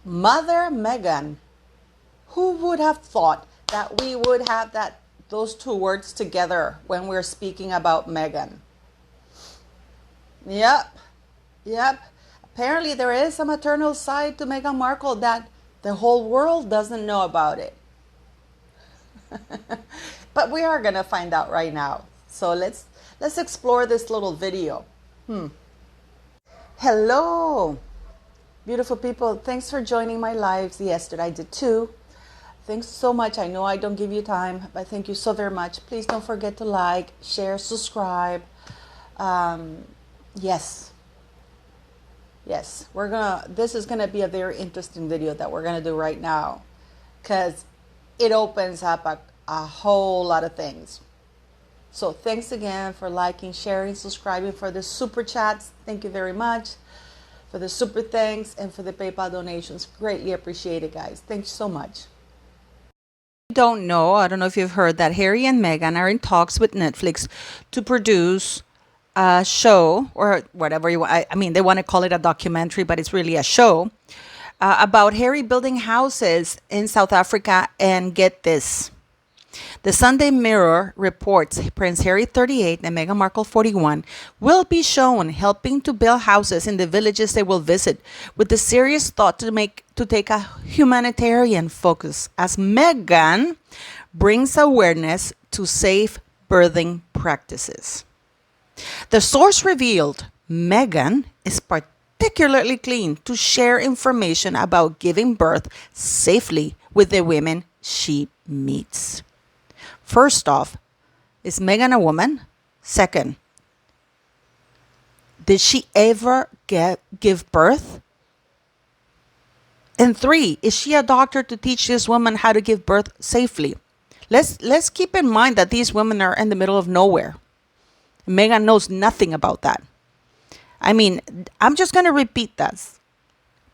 Mother Meghan. Who would have thought that we would have those two words together when we're speaking about Meghan? Yep. Yep. Apparently there is a maternal side to Meghan Markle that the whole world doesn't know about it. But we are going to find out right now. So let's explore this little video. Hello, beautiful people. Thanks for joining my lives. Yesterday I did too. Thanks so much. I know I don't give you time, but thank you so very much. Please don't forget to like, share, subscribe. Yes, this is gonna be a very interesting video that we're gonna do right now, because it opens up a whole lot of things. So thanks again for liking, sharing, subscribing, for the super chats. Thank you very much for the super thanks and for the PayPal donations. Greatly appreciated, guys. Thank you so much. I don't know if you've heard that Harry and Meghan are in talks with Netflix to produce a show, or whatever you want. I mean, they want to call it a documentary, but it's really a show about Harry building houses in South Africa. And get this. The Sunday Mirror reports Prince Harry, 38, and Meghan Markle, 41, will be shown helping to build houses in the villages they will visit, with the serious thought to take a humanitarian focus, as Meghan brings awareness to safe birthing practices. The source revealed Meghan is particularly keen to share information about giving birth safely with the women she meets. First off, is Meghan a woman? Second, did she ever give birth? And three, is she a doctor to teach this woman how to give birth safely? Let's keep in mind that these women are in the middle of nowhere. Meghan knows nothing about that. I mean, I'm just going to repeat this.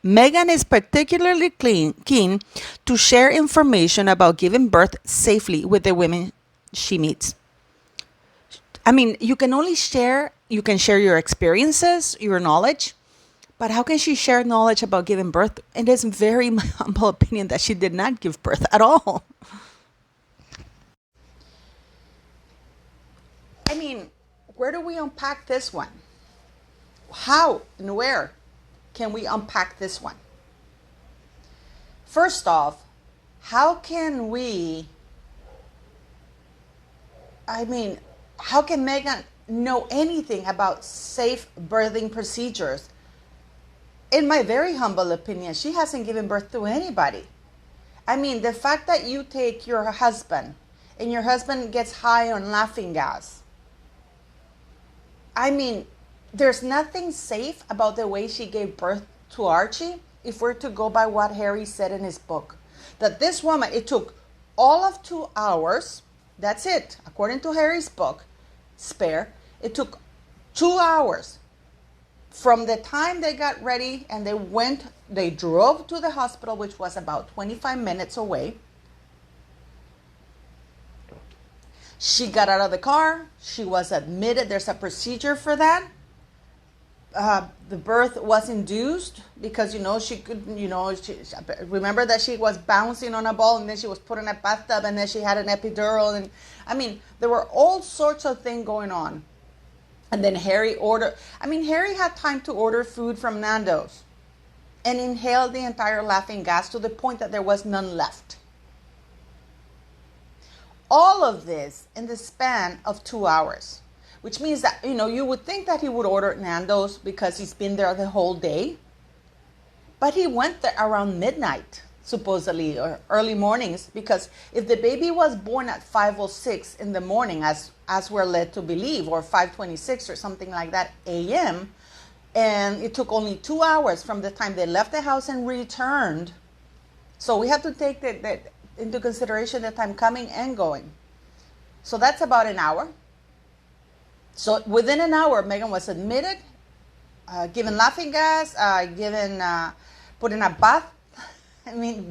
Meghan is particularly keen to share information about giving birth safely with the women she meets. I mean, you can share your experiences, your knowledge, but how can she share knowledge about giving birth? It is very my humble opinion that she did not give birth at all. I mean, where do we unpack this one? How and where can we unpack this one? First off, how can Meghan know anything about safe birthing procedures? In my very humble opinion, she hasn't given birth to anybody. I mean, the fact that you take your husband and your husband gets high on laughing gas. I mean, there's nothing safe about the way she gave birth to Archie, if we're to go by what Harry said in his book. That this woman, it took all of 2 hours. That's it. According to Harry's book, Spare, it took 2 hours from the time they got ready and they drove to the hospital, which was about 25 minutes away. She got out of the car. She was admitted. There's a procedure for that. The birth was induced because, she couldn't, remember that she was bouncing on a ball and then she was put in a bathtub and then she had an epidural. And I mean, there were all sorts of things going on. And then Harry had time to order food from Nando's and inhaled the entire laughing gas to the point that there was none left. All of this in the span of 2 hours. Which means that, you would think that he would order Nando's because he's been there the whole day. But he went there around midnight, supposedly, or early mornings. Because if the baby was born at 5:06 in the morning, as we're led to believe, or 5:26 or something like that a.m., and it took only 2 hours from the time they left the house and returned. So we have to take that into consideration, the time coming and going. So that's about an hour. So within an hour, Meghan was admitted, given laughing gas, put in a bath,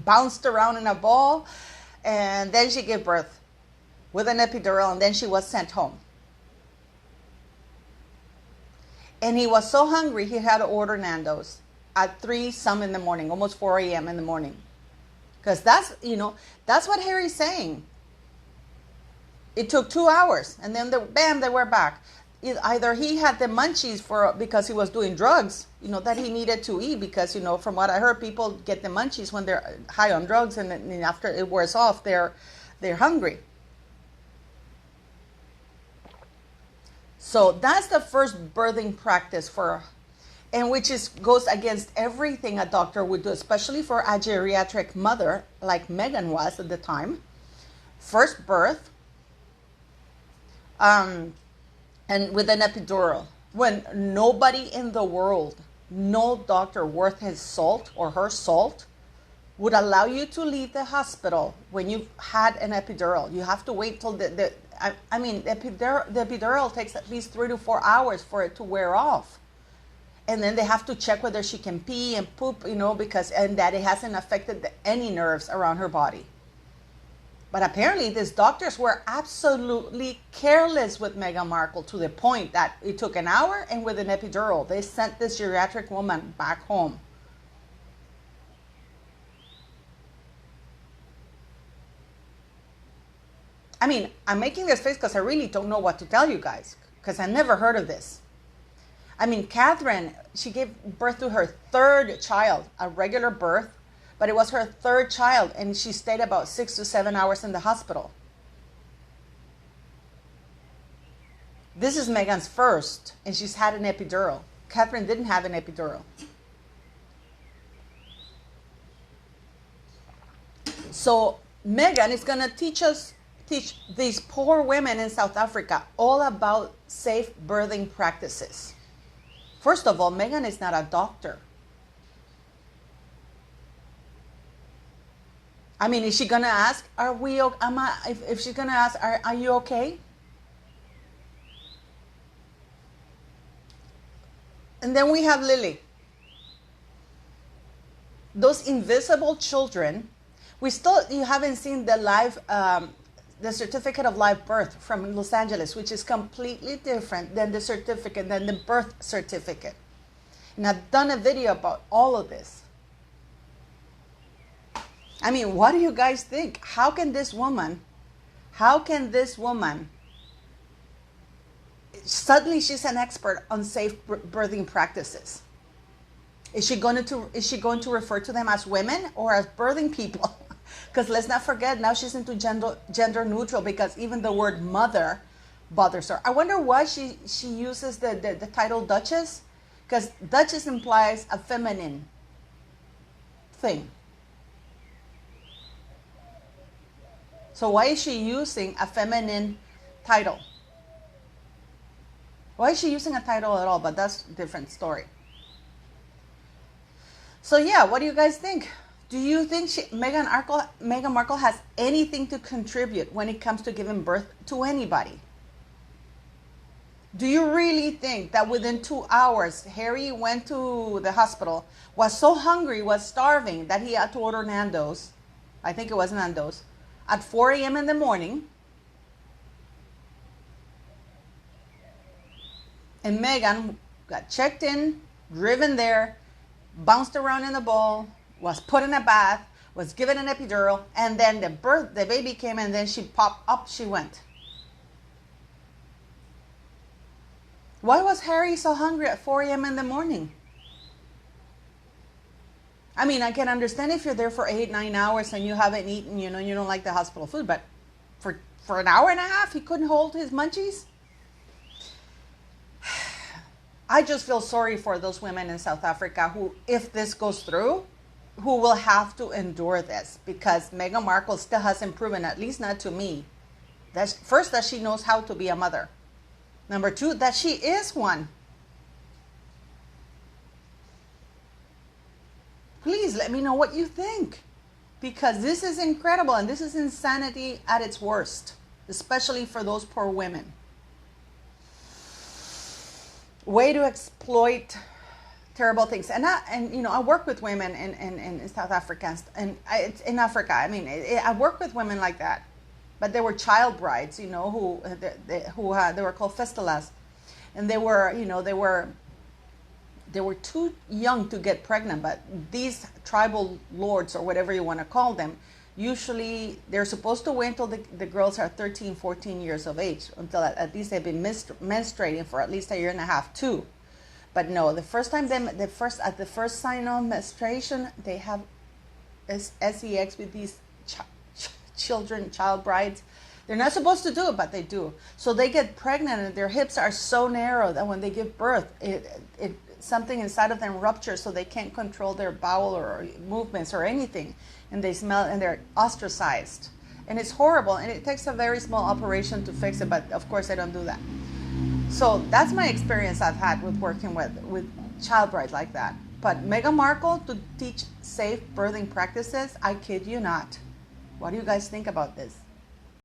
bounced around in a ball, and then she gave birth with an epidural, and then she was sent home. And he was so hungry, he had to order Nando's at 3 some in the morning, almost 4 a.m. in the morning. Because that's what Harry's saying. It took 2 hours, and then bam, they were back. Either he had the munchies because he was doing drugs, that he needed to eat, because, from what I heard, people get the munchies when they're high on drugs, and then after it wears off, they're hungry. So that's the first birthing practice and which goes against everything a doctor would do, especially for a geriatric mother like Meghan was at the time. First birth, and with an epidural, when nobody in the world, no doctor worth his salt or her salt, would allow you to leave the hospital when you've had an epidural. You have to wait till the epidural takes at least 3 to 4 hours for it to wear off. And then they have to check whether she can pee and poop, and that it hasn't affected any nerves around her body. But apparently these doctors were absolutely careless with Meghan Markle, to the point that it took an hour, and with an epidural, they sent this geriatric woman back home. I mean, I'm making this face because I really don't know what to tell you guys, because I never heard of this. I mean, Catherine, she gave birth to her third child, a regular birth, but it was her third child, and she stayed about 6 to 7 hours in the hospital. This is Meghan's first, and she's had an epidural. Catherine didn't have an epidural. So Meghan is going to teach these poor women in South Africa all about safe birthing practices. First of all, Meghan is not a doctor. I mean, is she going to ask, if she's going to ask, are you okay? And then we have Lili. Those invisible children, you haven't seen the the certificate of live birth from Los Angeles, which is completely different than the birth certificate. And I've done a video about all of this. I mean, what do you guys think? How can this woman, suddenly she's an expert on safe birthing practices? Is she going to refer to them as women or as birthing people? Because let's not forget, now she's into gender neutral, because even the word mother bothers her. I wonder why she uses the title Duchess, because Duchess implies a feminine thing. So why is she using a feminine title? Why is she using a title at all? But that's a different story. So yeah, what do you guys think? Do you think Meghan Markle has anything to contribute when it comes to giving birth to anybody? Do you really think that within 2 hours, Harry went to the hospital, was so hungry, was starving, that he had to order Nando's? I think it was Nando's. At 4 a.m. in the morning. And Meghan got checked in, driven there, bounced around in the ball, was put in a bath, was given an epidural, and then the baby came, and then she popped up, she went. Why was Harry so hungry at 4 a.m. in the morning? I mean, I can understand if you're there for 8-9 hours and you haven't eaten, you don't like the hospital food, but for an hour and a half, he couldn't hold his munchies? I just feel sorry for those women in South Africa who, if this goes through, who will have to endure this, because Meghan Markle still hasn't proven, at least not to me, that she knows how to be a mother. Number 2, that she is one. Please let me know what you think, because this is incredible, and this is insanity at its worst, especially for those poor women. Way to exploit terrible things. And I work with women in South Africa, and in Africa. I mean, I work with women like that, but they were child brides, who they were called festulas, and they were they were too young to get pregnant, but these tribal lords, or whatever you want to call them, usually they're supposed to wait until the girls are 13, 14 years of age, until at least they've been menstruating for at least a year and a half, too. But no, the first time at the first sign of menstruation, they have sex with these child brides. They're not supposed to do it, but they do. So they get pregnant, and their hips are so narrow that when they give birth, something inside of them ruptures, so they can't control their bowel or movements or anything, and they smell, and they're ostracized, and it's horrible. And it takes a very small operation to fix it, but of course I don't do that. So that's my experience I've had with working with child brides like that. But Meghan Markle to teach safe birthing practices, I kid you not. What do you guys think about this?